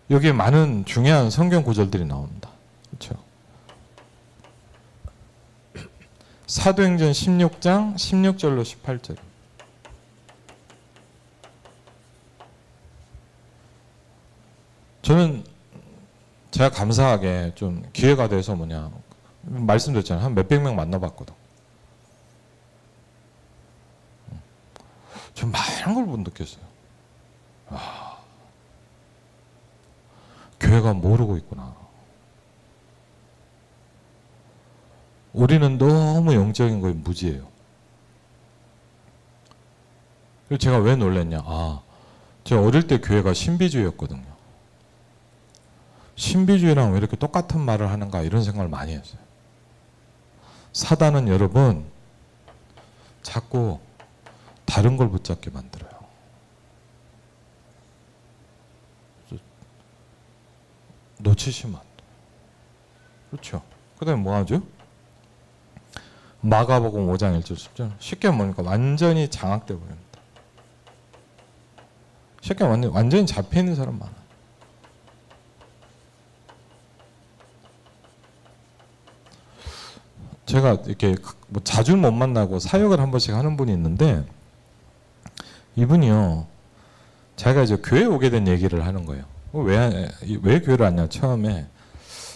여기에 많은 중요한 성경 구절들이 나옵니다. 그렇죠? 사도행전 16장 16절로 18절. 저는 제가 감사하게 좀 기회가 돼서 뭐냐 말씀드렸잖아요. 한 몇백 명 만나봤거든. 좀 많은 걸 못 느꼈어요. 아, 교회가 모르고 있구나. 우리는 너무 영적인 거에 무지해요. 그래서 제가 왜 놀랐냐. 아, 제가 어릴 때 교회가 신비주의였거든요. 신비주의랑 왜 이렇게 똑같은 말을 하는가 이런 생각을 많이 했어요. 사단은 여러분 자꾸 다른 걸 붙잡게 만들어요. 놓치시면 안 돼요. 그렇죠. 그 다음에 뭐 하죠? 마가복음 5장 1절 10절 쉽게 보니까 완전히 장악돼 버립니다. 쉽게 완전히 잡혀있는 사람 많아요. 제가 이렇게 뭐 자주 못 만나고 사역을 한 번씩 하는 분이 있는데 이분이요. 자기가 이제 교회에 오게 된 얘기를 하는 거예요. 왜 교회를 왔냐 처음에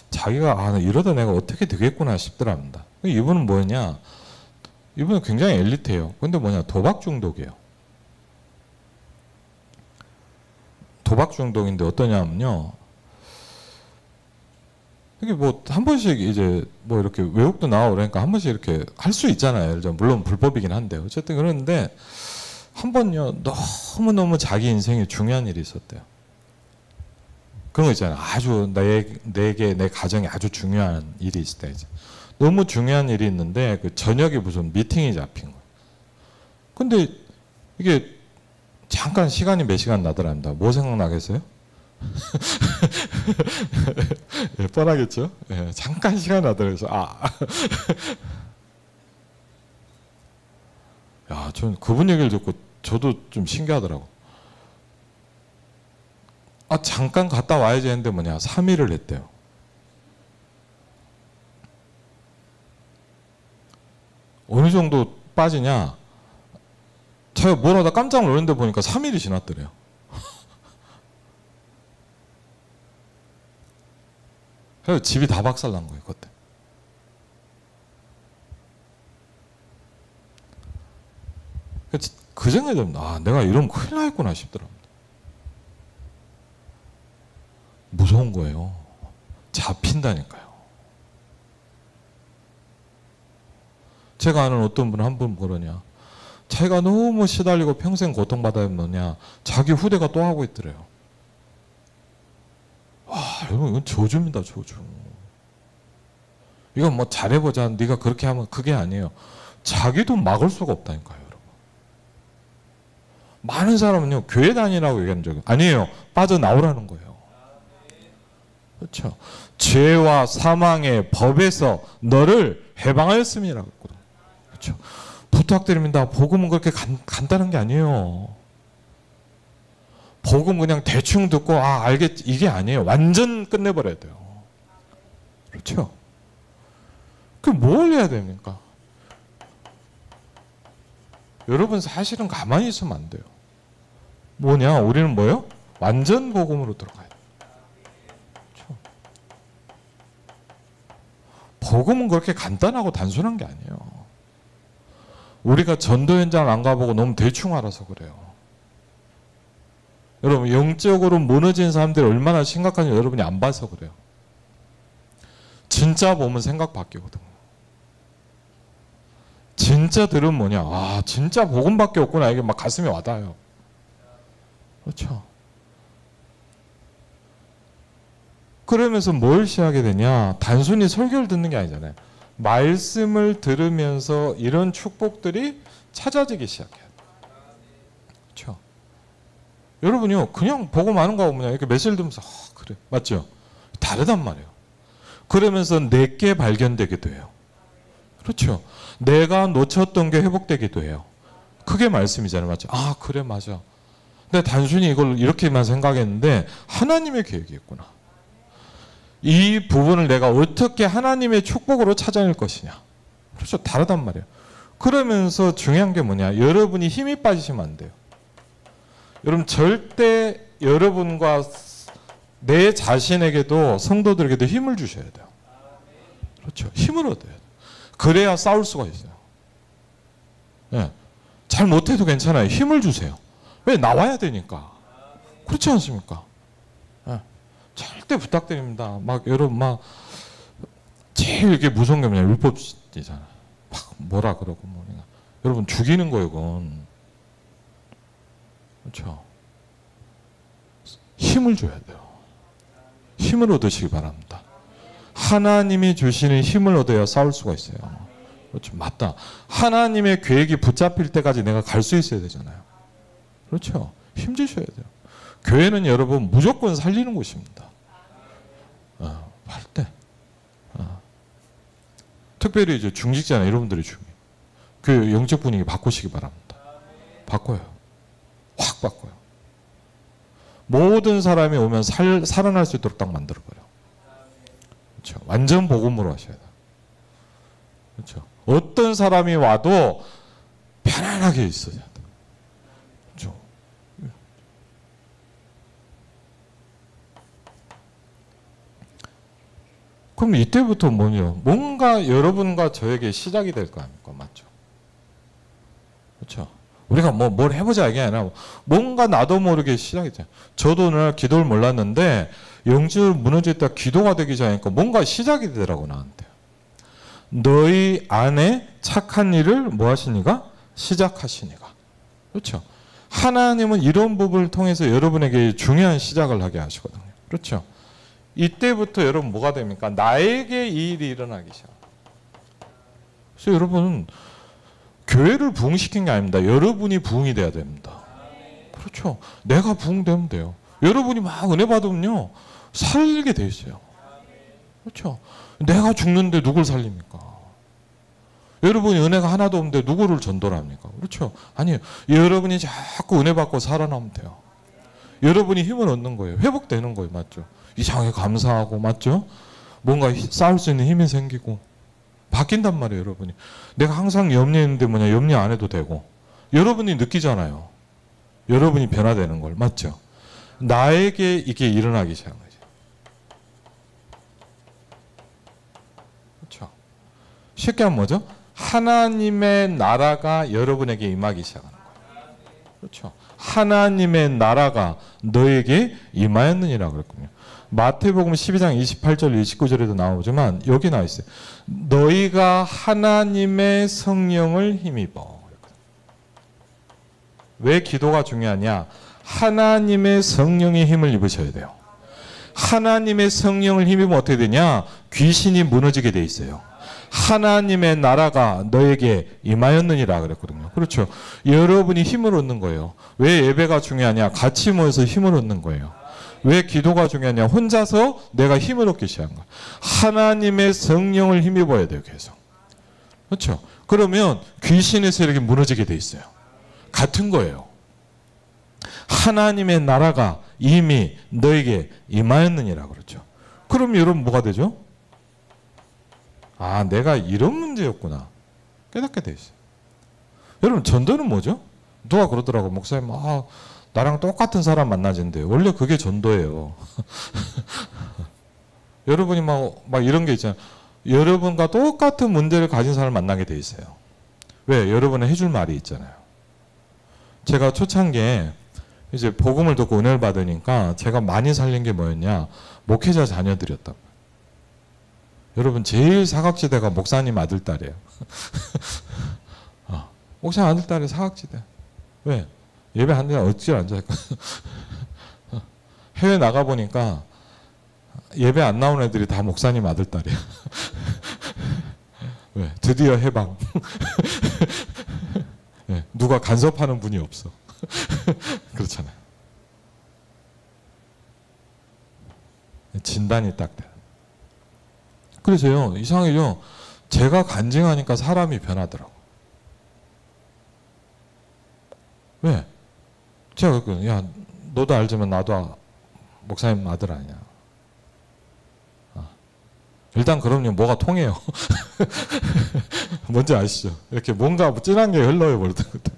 자기가 아 이러다 내가 어떻게 되겠구나 싶더랍니다. 이분은 뭐냐? 이분은 굉장히 엘리트예요. 근데 뭐냐? 도박 중독이에요. 도박 중독인데 어떠냐면요. 이게 뭐 한 번씩 이제 뭐 이렇게 외국도 나오고 그러니까 한 번씩 이렇게 할 수 있잖아요. 예를 들어 물론 불법이긴 한데 어쨌든 그러는데 한 번요 너무너무 자기 인생에 중요한 일이 있었대요. 그런 거 있잖아요. 아주 내게 내 가정에 아주 중요한 일이 있을 때 이제 너무 중요한 일이 있는데 그 저녁에 무슨 미팅이 잡힌 거예요. 근데 이게 잠깐 시간이 몇 시간 나더랍니다. 뭐 생각나겠어요? 예, 뻔하겠죠? 예, 잠깐 시간 나더라고요. 야, 전 그분 얘기를 듣고 저도 좀 신기하더라고. 잠깐 갔다 와야지 했는데 3일을 했대요. 어느 정도 빠지냐? 제가 뭘 하다 깜짝 놀랐는데 보니까 3일이 지났더래요. 그래서 집이 다 박살난 거예요, 그때. 그 생각이 듭니다. 내가 이러면 큰일 나겠구나 싶더랍니다. 무서운 거예요. 잡힌다니까요. 제가 아는 어떤 분 한 분 그러냐. 자기가 너무 시달리고 평생 고통받아야 뭐냐. 자기 후대가 또 하고 있더래요. 와, 여러분 이건 저주입니다, 저주. 이건 뭐 잘해보자. 네가 그렇게 하면 그게 아니에요. 자기도 막을 수가 없다니까요, 여러분. 많은 사람은요, 교회 다니라고 얘기하는 적이 아니에요. 빠져나오라는 거예요. 그렇죠. 죄와 사망의 법에서 너를 해방하였음이라고 했거든요. 그렇죠. 부탁드립니다. 복음은 그렇게 간단한 게 아니에요. 복음 그냥 대충 듣고 알겠지 이게 아니에요. 완전 끝내버려야 돼요. 그렇죠. 뭘 해야 됩니까? 여러분 사실은 가만히 있으면 안 돼요. 뭐냐? 우리는 뭐예요? 완전 복음으로 들어가야 돼요. 그렇죠. 복음은 그렇게 간단하고 단순한 게 아니에요. 우리가 전도 현장을 안 가보고 너무 대충 알아서 그래요. 여러분 영적으로 무너진 사람들이 얼마나 심각한지 여러분이 안 봐서 그래요. 진짜 보면 생각 바뀌거든요. 진짜들은 뭐냐? 진짜 복음밖에 없구나. 이게 막 가슴에 와닿아요. 그렇죠. 그러면서 뭘 시작하게 되냐? 단순히 설교를 듣는 게 아니잖아요. 말씀을 들으면서 이런 축복들이 찾아지기 시작해요. 그렇죠. 여러분요, 그냥 복음 아는 거 보면 이렇게 메시지를 들으면서 그래, 맞죠? 다르단 말이에요. 그러면서 내게 발견되기도 해요. 그렇죠. 내가 놓쳤던 게 회복되기도 해요. 그게 말씀이잖아요. 맞죠? 그래, 맞아. 근데 단순히 이걸 이렇게만 생각했는데 하나님의 계획이 있구나. 이 부분을 내가 어떻게 하나님의 축복으로 찾아낼 것이냐. 그렇죠. 다르단 말이에요. 그러면서 중요한 게 뭐냐. 여러분이 힘이 빠지시면 안 돼요. 여러분 절대 여러분과 내 자신에게도 성도들에게도 힘을 주셔야 돼요. 그렇죠. 힘을 얻어야 돼요. 그래야 싸울 수가 있어요. 네. 잘 못해도 괜찮아요. 힘을 주세요. 왜? 나와야 되니까. 그렇지 않습니까? 네. 절대 부탁드립니다. 여러분 제일 이게 무서운 게 뭐냐. 율법이잖아. 뭐라 그러고 뭐냐. 여러분 죽이는 거예요, 그건. 그렇죠. 힘을 줘야 돼요. 힘을 얻으시기 바랍니다. 하나님이 주시는 힘을 얻어야 싸울 수가 있어요. 그렇죠. 맞다. 하나님의 계획이 붙잡힐 때까지 내가 갈 수 있어야 되잖아요. 그렇죠. 힘 주셔야 돼요. 교회는 여러분 무조건 살리는 곳입니다. 할 때. 특별히 이제 중직자나 여러분들이 중요해요. 그 영적 분위기 바꾸시기 바랍니다. 바꿔요. 확 바꿔요. 모든 사람이 오면 살아날 수 있도록 딱 만들어버려. 그렇죠. 완전 복음으로 하셔야 돼요. 그렇죠. 어떤 사람이 와도 편안하게 있어야 돼요. 그렇죠. 그럼 이때부터 뭐냐? 뭔가 여러분과 저에게 시작이 될 거 아닙니까? 맞죠? 그렇죠. 우리가 뭘 해보자 이게 아니라 뭔가 나도 모르게 시작이 돼요. 저도 오늘 기도를 몰랐는데 영적으로 무너졌다 기도가 되기 전이니까 뭔가 시작이 되더라고 나한테. 너희 안에 착한 일을 뭐 하시니가? 시작하시니가. 그렇죠. 하나님은 이런 부분을 통해서 여러분에게 중요한 시작을 하게 하시거든요. 그렇죠? 이때부터 여러분 뭐가 됩니까? 나에게 이 일이 일어나기 시작. 그래서 여러분 교회를 부흥시킨 게 아닙니다. 여러분이 부흥이 돼야 됩니다. 그렇죠? 내가 부흥되면 돼요. 여러분이 막 은혜 받으면요 살게 돼 있어요. 그렇죠? 내가 죽는데 누굴 살립니까? 여러분이 은혜가 하나도 없는데 누구를 전도를 합니까? 그렇죠? 아니요. 여러분이 자꾸 은혜 받고 살아나면 돼요. 여러분이 힘을 얻는 거예요. 회복되는 거예요. 맞죠? 이상하게 감사하고 맞죠? 뭔가 쌓을 수 있는 힘이 생기고 바뀐단 말이에요. 여러분이. 내가 항상 염려했는데 뭐냐 염려 안 해도 되고 여러분이 느끼잖아요. 여러분이 변화되는 걸. 맞죠? 나에게 이게 일어나기 시작한 거죠. 그렇죠? 쉽게 하면 뭐죠? 하나님의 나라가 여러분에게 임하기 시작하는 거예요. 그렇죠? 하나님의 나라가 너에게 임하였느니라 그랬군요. 마태복음 12장 28절 29절에도 나오지만 여기 나와 있어요. 너희가 하나님의 성령을 힘입어. 왜 기도가 중요하냐? 하나님의 성령의 힘을 입으셔야 돼요. 하나님의 성령을 힘입으면 어떻게 되냐? 귀신이 무너지게 돼 있어요. 하나님의 나라가 너에게 임하였느니라 그랬거든요. 그렇죠. 여러분이 힘을 얻는 거예요. 왜 예배가 중요하냐? 같이 모여서 힘을 얻는 거예요. 왜 기도가 중요하냐? 혼자서 내가 힘을 얻기 시작한 거예요. 하나님의 성령을 힘입어야 돼요. 계속. 그렇죠. 그러면 귀신의 세력이 무너지게 돼 있어요. 같은 거예요. 하나님의 나라가 이미 너에게 임하였느니라 그렇죠. 그럼 여러분 뭐가 되죠? 아, 내가 이런 문제였구나. 깨닫게 돼 있어요. 여러분 전도는 뭐죠? 누가 그러더라고. 목사님, 나랑 똑같은 사람 만나진대요. 원래 그게 전도예요. 여러분이 막 이런 게 있잖아요. 여러분과 똑같은 문제를 가진 사람을 만나게 돼 있어요. 왜? 여러분은 해줄 말이 있잖아요. 제가 초창기에 이제 복음을 듣고 은혜를 받으니까 제가 많이 살린 게 뭐였냐? 목회자 자녀들이었다. 여러분 제일 사각지대가 목사님 아들딸이에요. 목사님 아들딸이 사각지대. 왜? 예배 한 데는 어찌 앉아있고. 해외 나가보니까 예배 안 나오는 애들이 다 목사님 아들딸이에요. 왜? 드디어 해방. 네, 누가 간섭하는 분이 없어. 그렇잖아요. 진단이 딱 돼. 그래서요, 이상하죠? 제가 간증하니까 사람이 변하더라고. 왜? 제가 야, 너도 알지만 나도 목사님 아들 아니야. 일단 그럼요, 뭐가 통해요. 뭔지 아시죠? 이렇게 뭔가 진한 게 흘러요, 벌써부터.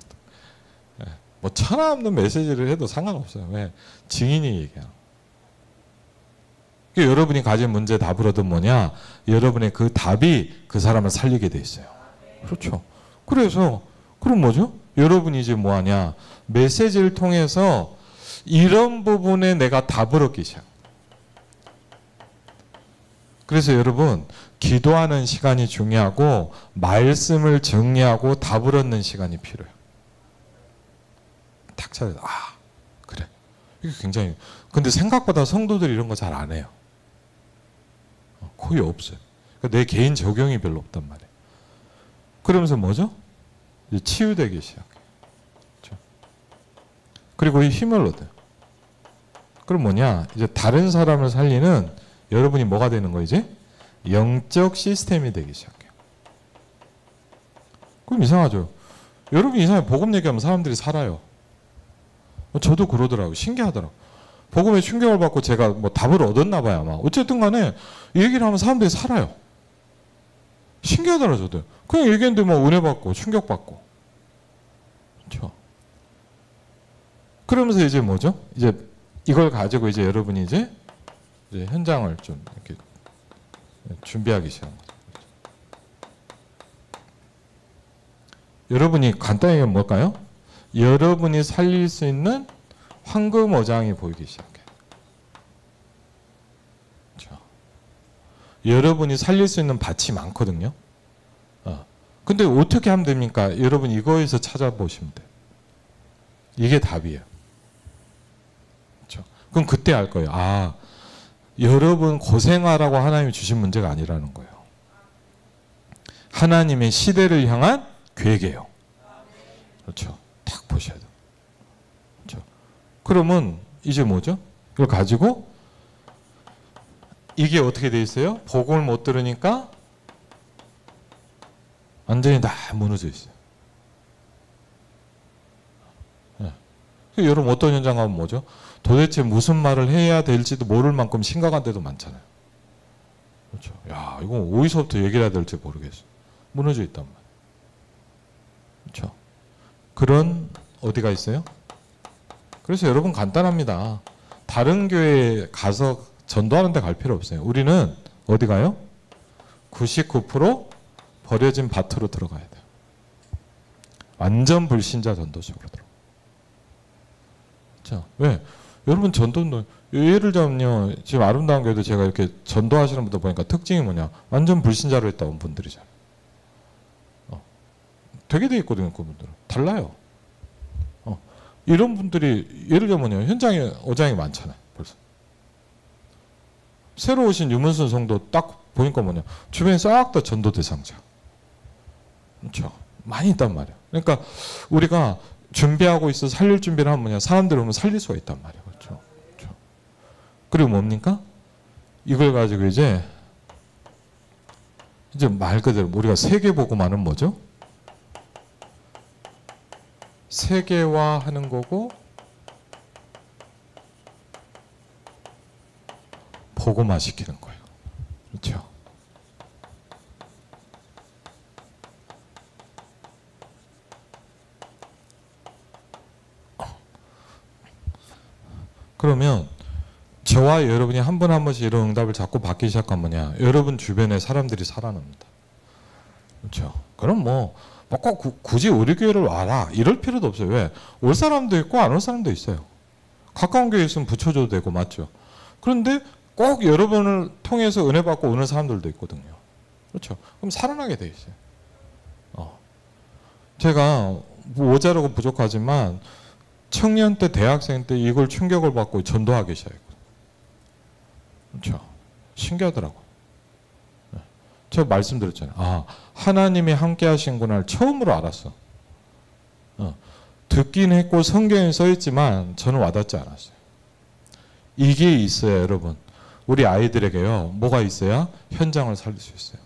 뭐 천하 없는 메시지를 해도 상관없어요. 왜? 증인이 얘기해요. 여러분이 가진 문제 답을 얻은 뭐냐? 여러분의 그 답이 그 사람을 살리게 돼 있어요. 그렇죠. 그래서 그럼 뭐죠? 여러분이 이제 뭐하냐? 메시지를 통해서 이런 부분에 내가 답을 얻기 시작. 그래서 여러분 기도하는 시간이 중요하고 말씀을 정리하고 답을 얻는 시간이 필요해요. 탁 차려. 그래. 이게 굉장히. 근데 생각보다 성도들이 이런 거 잘 안 해요. 거의 없어요. 그러니까 내 개인 적용이 별로 없단 말이에요. 그러면서 뭐죠? 이제 치유되기 시작해요. 그렇죠? 그리고 이 힘을 얻어요. 그럼 뭐냐? 이제 다른 사람을 살리는 여러분이 뭐가 되는 거 이제? 영적 시스템이 되기 시작해요. 그럼 이상하죠? 여러분 이상하게 복음 얘기하면 사람들이 살아요. 저도 그러더라고요. 신기하더라고요. 복음에 충격을 받고 제가 뭐 답을 얻었나 봐요, 아마. 어쨌든 간에 얘기를 하면 사람들이 살아요. 신기하더라고요, 저도. 그냥 얘기했는데 뭐 은혜 받고 충격 받고. 그렇죠? 그러면서 이제 뭐죠? 이제 이걸 가지고 이제 여러분이 이제 현장을 좀 이렇게 준비하기 시작한 거죠. 여러분이 간단히 뭘까요? 여러분이 살릴 수 있는 황금 어장이 보이기 시작해요. 그렇죠? 여러분이 살릴 수 있는 밭이 많거든요. 근데 어떻게 하면 됩니까? 여러분 이거에서 찾아보시면 돼요. 이게 답이에요. 그렇죠? 그럼 그때 알 거예요. 여러분 고생하라고 하나님이 주신 문제가 아니라는 거예요. 하나님의 시대를 향한 계획이에요. 그렇죠. 딱 보셔야 돼요. 그렇죠. 그러면 이제 뭐죠? 이걸 가지고 이게 어떻게 돼 있어요? 복음을 못 들으니까 완전히 다 무너져 있어요. 네. 여러분 어떤 현장 가면 뭐죠? 도대체 무슨 말을 해야 될지도 모를 만큼 심각한 데도 많잖아요. 그렇죠. 야, 이거 어디서부터 얘기를 해야 될지 모르겠어. 무너져 있단 말이에요. 그렇죠. 그런 어디가 있어요? 그래서 여러분 간단합니다. 다른 교회에 가서 전도하는 데 갈 필요 없어요. 우리는 어디 가요? 99% 버려진 밭으로 들어가야 돼요. 완전 불신자 전도 쪽으로 들어가요. 자, 왜? 여러분 전도는 예를 들면요, 지금 아름다운 교회도 제가 이렇게 전도하시는 분들 보니까 특징이 뭐냐? 완전 불신자로 했다 온 분들이잖아요. 되게 돼 있거든요, 그분들은. 달라요. 이런 분들이 예를 들면 현장에 어장이 많잖아요, 벌써. 새로 오신 유문순 성도 딱 보니까 뭐냐? 주변에 싹 다 전도 대상자. 그렇죠. 많이 있단 말이에요. 그러니까 우리가 준비하고 있어 살릴 준비를 하면 뭐냐? 사람들이 오면 살릴 수가 있단 말이에요. 그렇죠. 그렇죠. 그리고 뭡니까? 이걸 가지고 이제 말 그대로 우리가 세계복음화는 뭐죠? 세계화하는 거고 복음화 시키는 거예요. 그렇죠? 그러면 저와 여러분이 한 번 한 번씩 이런 응답을 자꾸 받기 시작하면 뭐냐? 여러분 주변에 사람들이 살아납니다. 그렇죠? 그럼 꼭 굳이 우리 교회를 와라 이럴 필요도 없어요. 왜? 올 사람도 있고 안 올 사람도 있어요. 가까운 교회에 있으면 붙여줘도 되고 맞죠? 그런데 꼭 여러분을 통해서 은혜 받고 오는 사람들도 있거든요. 그렇죠? 그럼 살아나게 돼 있어요. 제가 모자라고 부족하지만 청년 때 대학생 때 이걸 충격을 받고 전도하기 시작했거든요. 그렇죠? 신기하더라고요. 제가 말씀드렸잖아요. 아, 하나님이 함께 하신구나를 처음으로 알았어. 듣긴 했고 성경에 써 있지만 저는 와닿지 않았어요. 이게 있어야 여러분. 우리 아이들에게요. 뭐가 있어야 현장을 살릴 수 있어요.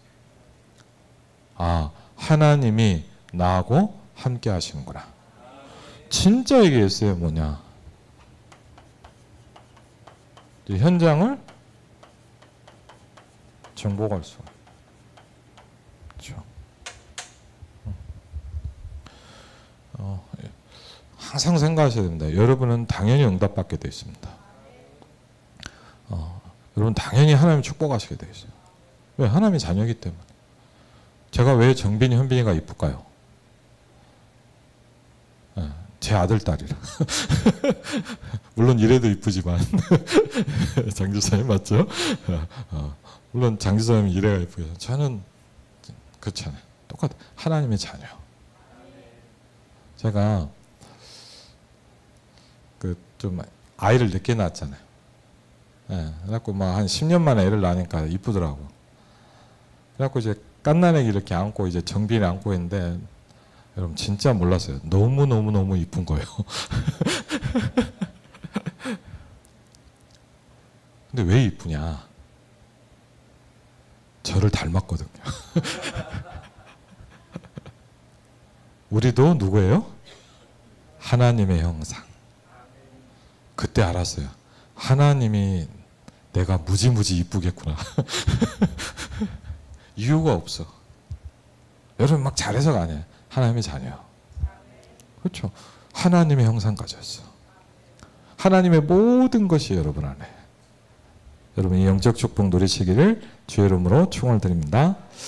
아, 하나님이 나하고 함께 하시는구나. 진짜 이게 있어요. 뭐냐. 현장을 정복할 수. 그렇죠. 항상 생각하셔야 됩니다. 여러분은 당연히 응답받게 되어 있습니다. 여러분 당연히 하나님 축복하시게 되어 있어요. 왜? 하나님의 자녀이기 때문에. 제가 왜 정빈이, 현빈이가 이쁠까요? 제 아들, 딸이라. 물론 이래도 이쁘지만 장지사님 맞죠? 물론 장지사님 이래가 이쁘죠. 저는 그렇잖아요. 똑같아요. 하나님의 자녀. 제가 좀 아이를 늦게 낳았잖아요. 그래갖고 한 10년 만에 애를 낳으니까 이쁘더라고. 그래갖고 이제 갓난애기 이렇게 안고 이제 정빈이 안고 했는데 여러분 진짜 몰랐어요. 너무 이쁜 거예요. 근데 왜 이쁘냐? 저를 닮았거든요. 우리도 누구예요? 하나님의 형상. 그때 알았어요. 하나님이 내가 무지무지 이쁘겠구나. 이유가 없어. 여러분 막 잘해서가 아니에요. 하나님의 자녀. 그렇죠. 하나님의 형상 가졌어. 하나님의 모든 것이 여러분 안에. 여러분 이 영적 축복 누리시기를 주의 이름으로 축원을 드립니다.